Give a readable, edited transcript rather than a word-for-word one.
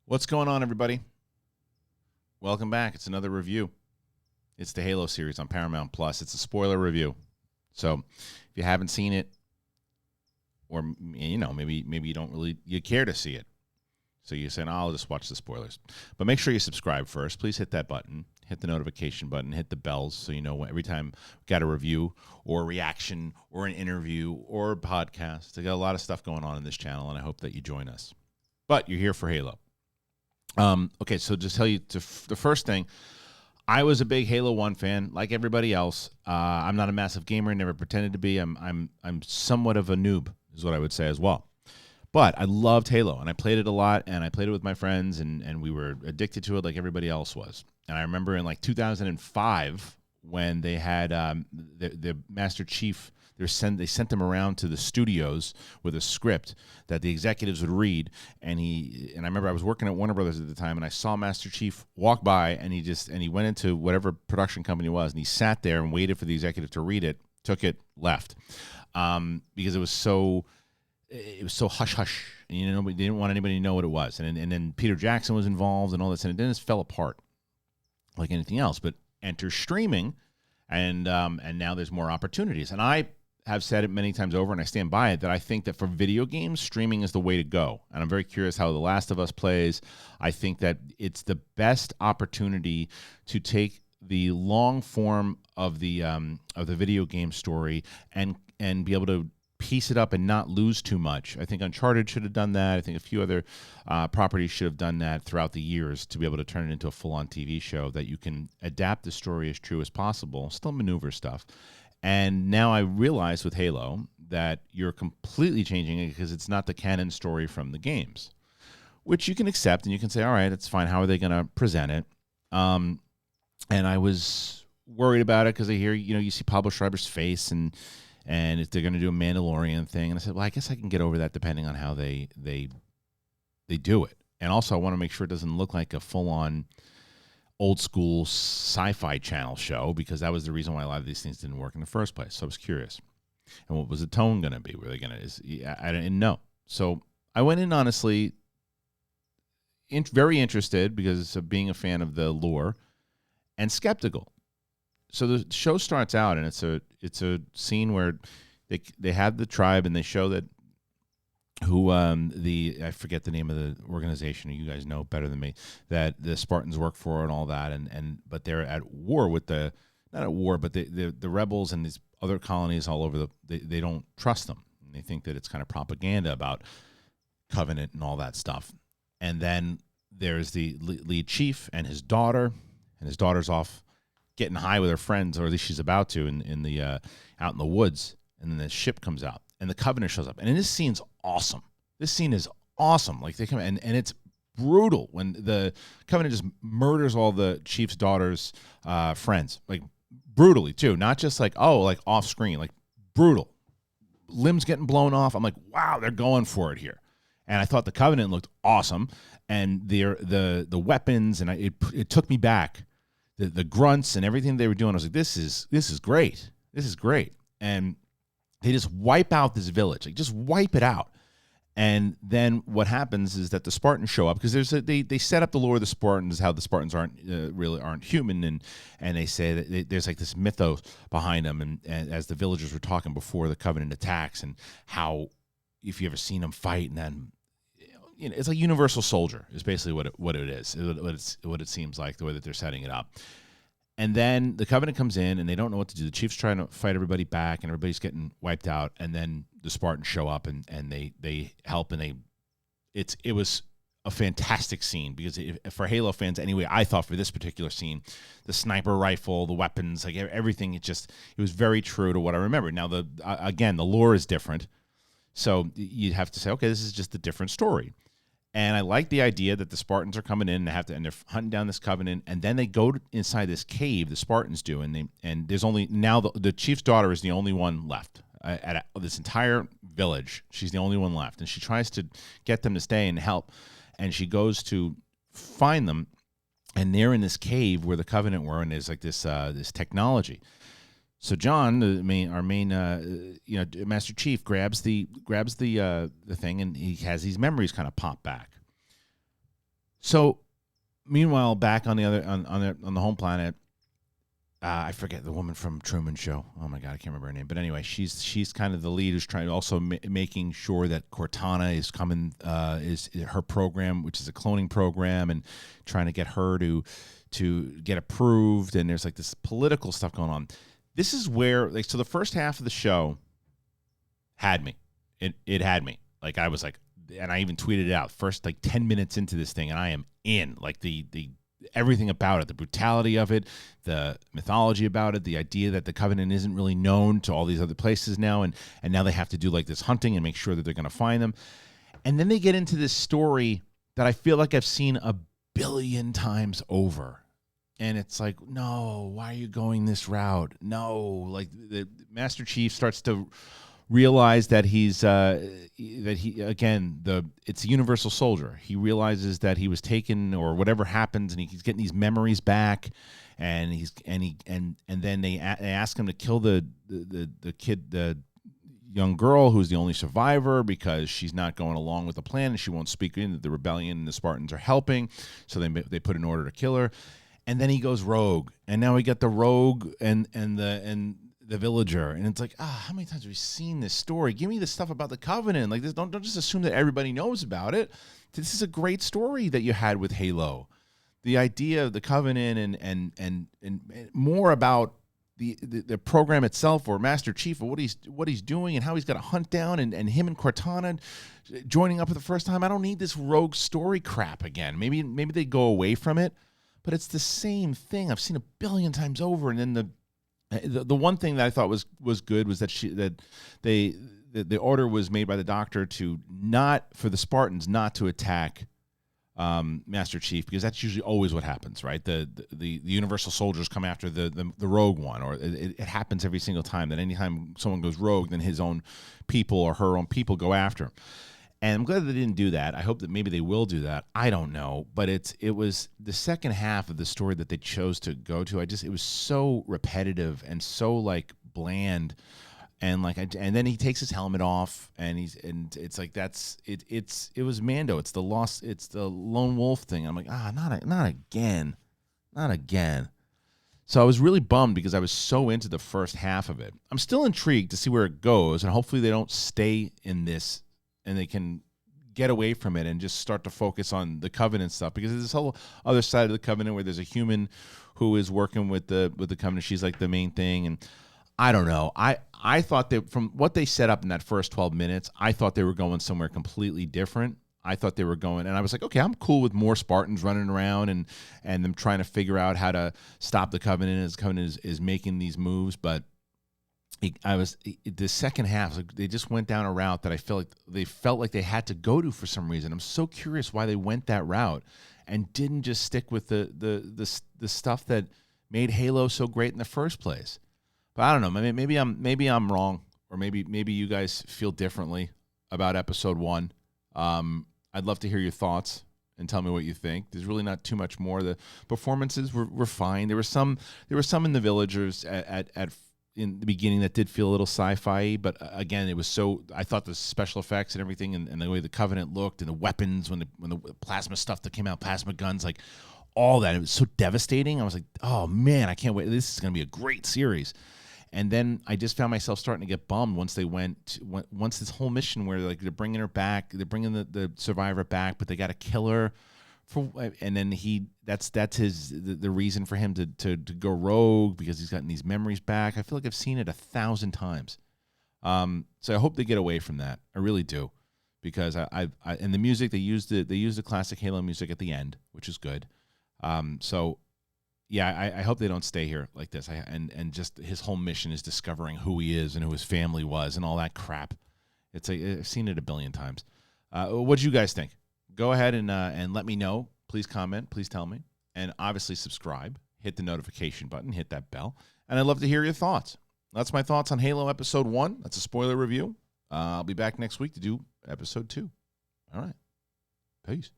What's going on, everybody? Welcome back. It's another review. It's the Halo series on Paramount Plus. It's a spoiler review. So if you haven't seen it, or maybe you don't really care to see it, so you're saying, I'll just watch the spoilers. But make sure you subscribe first. Please hit that button. Hit the notification button. Hit the bells so you know every time we got a review or a reaction or an interview or a podcast. I got a lot of stuff going on in this channel, and I hope that you join us. But you're here for Halo. Okay, so just tell you the first thing. I was a big Halo 1 fan, like everybody else. I'm not a massive gamer, never pretended to be. I'm somewhat of a noob, is what I would say as well. But I loved Halo, and I played it a lot, and I played it with my friends, and we were addicted to it like everybody else was. And I remember in like 2005 when they had the Master Chief. They sent them around to the studios with a script that the executives would read, and I remember I was working at Warner Brothers at the time, and I saw Master Chief walk by, and he went into whatever production company it was, and he sat there and waited for the executive to read it, took it, left, because it was so hush hush, and they didn't want anybody to know what it was, and then Peter Jackson was involved and all this, and then it just fell apart like anything else. But enter streaming, and now there's more opportunities, and I have said it many times over, and I stand by it, that I think that for video games, streaming is the way to go. And I'm very curious how The Last of Us plays. I think that it's the best opportunity to take the long form of the video game story and be able to piece it up and not lose too much. I think Uncharted should have done that. I think a few other properties should have done that throughout the years to be able to turn it into a full-on TV show that you can adapt the story as true as possible, still maneuver stuff. And now I realize with Halo that you're completely changing it because it's not the canon story from the games, which you can accept and you can say, all right, that's fine. How are they going to present it? And I was worried about it because I hear, you see Pablo Schreiber's face and if they're going to do a Mandalorian thing. And I said, well, I guess I can get over that depending on how they do it. And also I want to make sure it doesn't look like a full-on old school sci-fi channel show, because that was the reason why a lot of these things didn't work in the first place. So I was curious. And what was the tone going to be? Were they going to, I didn't know. So I went in honestly very interested because of being a fan of the lore, and skeptical. So the show starts out, and it's a scene where they have the tribe, and they show that I forget the name of the organization, you guys know better than me, that the Spartans work for and all that, but they're at war with not at war, but the rebels and these other colonies all over they don't trust them. And they think that it's kind of propaganda about Covenant and all that stuff. And then there's the lead chief and his daughter, and his daughter's off getting high with her friends, or at least she's about to, out in the woods. And then the ship comes out, and the Covenant shows up. And this scene's awesome. This scene is awesome. Like they come and it's brutal when the Covenant just murders all the chief's daughter's friends, like brutally too. Not just like off screen, like brutal. Limbs getting blown off. I'm like, wow, they're going for it here. And I thought the Covenant looked awesome, and the weapons, and it took me back. The grunts and everything they were doing. I was like, this is great. This is great. And they just wipe out this village, like just wipe it out. And then what happens is that the Spartans show up, because they set up the lore of the Spartans, how the Spartans aren't human, and they say that there's like this mythos behind them, and as the villagers were talking before the Covenant attacks, and how if you ever seen them fight, and then it's like Universal Soldier is basically what it is, what it seems like, the way that they're setting it up. And then the Covenant comes in, and they don't know what to do. The Chief's trying to fight everybody back, and everybody's getting wiped out. And then the Spartans show up, and they help, and it was a fantastic scene, because for Halo fans anyway, I thought for this particular scene, the sniper rifle, the weapons, like everything, it was very true to what I remember. Now again, the lore is different, so you'd have to say, okay, this is just a different story. And I like the idea that the Spartans are coming in and they're hunting down this Covenant, and then they go inside this cave. The Spartans do, and there's only now the chief's daughter is the only one left at this entire village. She's the only one left, and she tries to get them to stay and help. And she goes to find them, and they're in this cave where the Covenant were, and there's like this technology. So John, our main Master Chief, grabs the thing, and he has these memories kind of pop back. So, meanwhile, back on the other on the home planet, I forget the woman from Truman Show. Oh my God, I can't remember her name. But anyway, she's kind of the lead who's trying to also making sure that Cortana is coming, is her program, which is a cloning program, and trying to get her to get approved. And there's like this political stuff going on. This is where, like, so the first half of the show had me. It had me. Like, I was like, and I even tweeted it out, first like 10 minutes into this thing, and I am in. Like the everything about it, the brutality of it, the mythology about it, the idea that the Covenant isn't really known to all these other places now, and now they have to do like this hunting and make sure that they're going to find them. And then they get into this story that I feel like I've seen a billion times over. And it's like, no, why are you going this route? No, like the Master Chief starts to realize that it's a universal soldier. He realizes that he was taken or whatever happens, and he's getting these memories back, and then they ask him to kill the kid, the young girl who's the only survivor, because she's not going along with the plan and she won't speak in. The rebellion and the Spartans are helping, so they put an order to kill her. And then he goes rogue, and now we got the rogue and the villager, and it's like, how many times have we seen this story? Give me the stuff about the Covenant. Like this, don't just assume that everybody knows about it. This is a great story that you had with Halo. The idea of the Covenant and more about the program itself, or Master Chief, or what he's doing and how he's got to hunt down, and him and Cortana joining up for the first time. I don't need this rogue story crap again. Maybe they go away from it. But it's the same thing. I've seen a billion times over. And then the one thing that I thought was good was that the order was made by the Doctor for the Spartans not to attack Master Chief, because that's usually always what happens, right? The Universal Soldiers come after the rogue one, or it happens every single time that anytime someone goes rogue, then his own people or her own people go after him. And I'm glad they didn't do that. I hope that maybe they will do that. I don't know. But it was the second half of the story that they chose to go to. It was so repetitive and so like bland. And and then he takes his helmet off, and it's like it was Mando. It's the lone wolf thing. I'm like, not again. Not again. So I was really bummed because I was so into the first half of it. I'm still intrigued to see where it goes, and hopefully they don't stay in this and they can get away from it and just start to focus on the Covenant stuff, because there's this whole other side of the Covenant where there's a human who is working with the Covenant. She's like the main thing, and I don't know. I thought that from what they set up in that first 12 minutes, I thought they were going somewhere completely different. I thought they were going, and I was like, okay, I'm cool with more Spartans running around and them trying to figure out how to stop the Covenant as Covenant is making these moves, but the second half, like, they just went down a route that I felt like they had to go to for some reason. I'm so curious why they went that route and didn't just stick with the stuff that made Halo so great in the first place. But I don't know. Maybe I'm wrong, or maybe you guys feel differently about episode 1. I'd love to hear your thoughts and tell me what you think. There's really not too much more. The performances were fine. There were some in the villagers at in the beginning that did feel a little sci-fi, but again, it was so, I thought the special effects and everything, and the way the Covenant looked, and the weapons, when the plasma stuff that came out, plasma guns, like all that, it was so devastating. I was like, oh man, I can't wait. This is going to be a great series. And then I just found myself starting to get bummed once once this whole mission where like they're bringing her back, they're bringing the survivor back, but they got to kill her. And then that's the reason for him to go rogue, because he's gotten these memories back. I feel like I've seen it 1,000 times. So I hope they get away from that. I really do, because I and the music, they used the classic Halo music at the end, which is good. So yeah, I hope they don't stay here like this. And just his whole mission is discovering who he is and who his family was and all that crap. I've seen it 1 billion times. What do you guys think? Go ahead and let me know. Please comment. Please tell me. And obviously subscribe. Hit the notification button. Hit that bell. And I'd love to hear your thoughts. That's my thoughts on Halo Episode 1. That's a spoiler review. I'll be back next week to do Episode 2. All right. Peace.